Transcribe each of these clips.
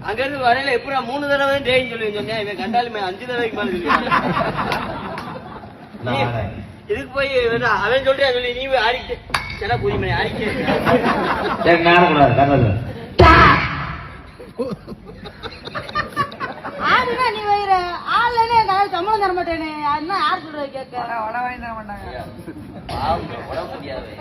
அங்க இருந்து வரையில எப்படா 3 தடவை ட்ரெயின் சொல்லி சொன்னேன். இவன் கண்டாலுமே 5 தடவைக்கு மேல இதுக்கு போய் அவன் சொல்றியா சொல்லி நீ போய் ஆடிக்கிட்டு ஏன்னா புரியுமே ஆடிக்கிட்டு ஆடுனா நீ வைர ஆள்லனே நான் சம்பளம் தர மாட்டேனே. அதனால யார் சொல்றது கேட்க உட வாங்கி தர மாட்டாங்க. உட முடியாது.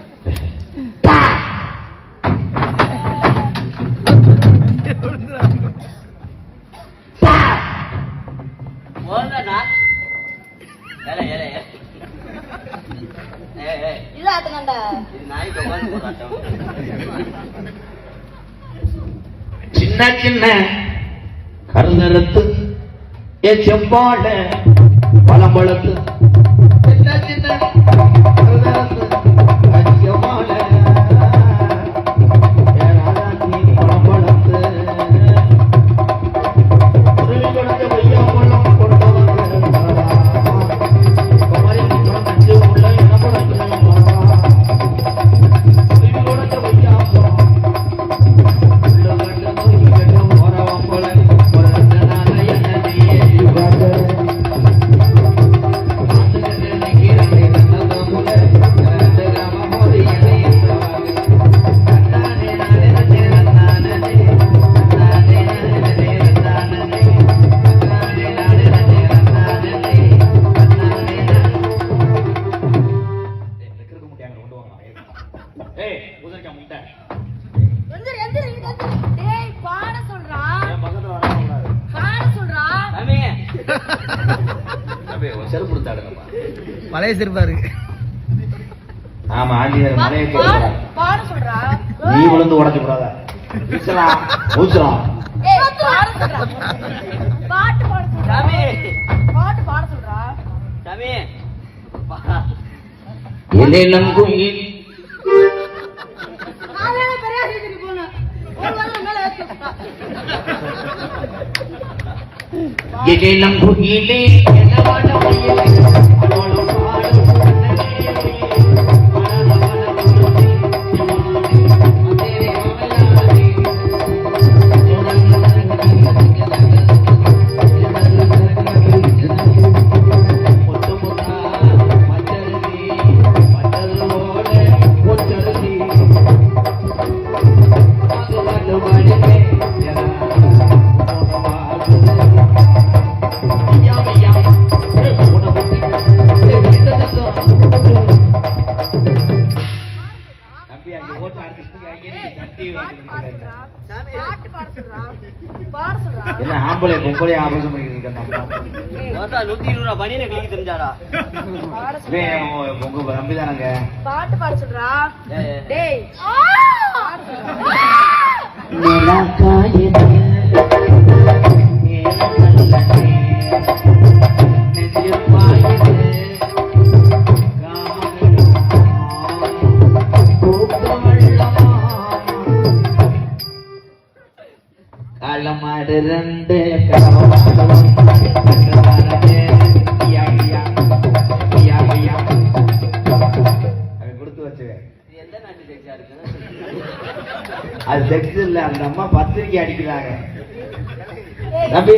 சின்ன சின்ன கருநரத்து செம்பாட பழம்பழத்து சின்ன சின்ன கருநரத்து செம்பாட பழம்பழத்து பழைய செருப்பா இருக்கு. ஆமா ஆண்டியர் மலையை பாட சொல்றா. நீ விழுந்து உடைச்சு கூடாத பாட்டு பாட சொல்றா. பாட்டு பாட சொல்றா. சாமி எல்லேலம் குயில் ஆளே பெரிய ஆசிரியர் போனா ஒரு வாரம் மேல ஏத்துட்டா. எல்லேலம் குயிலே என்னவாட குயிலே என்ன ஆம்பளை பொம்பளை ஆபரேஷன் பண்ணிக்கிறீங்க 120 பணியில கிளிக்கு தெரிஞ்சாரா பொங்க நம்பிதானங்க பாட்டு பாட சொல்றா. டேய் களமாடு 2 கொடுத்து வச்சுவேன். அது செக்ஸ் இல்ல, அந்த அம்மா பத்திரிக்கை அடிக்கிறாங்க. தம்பி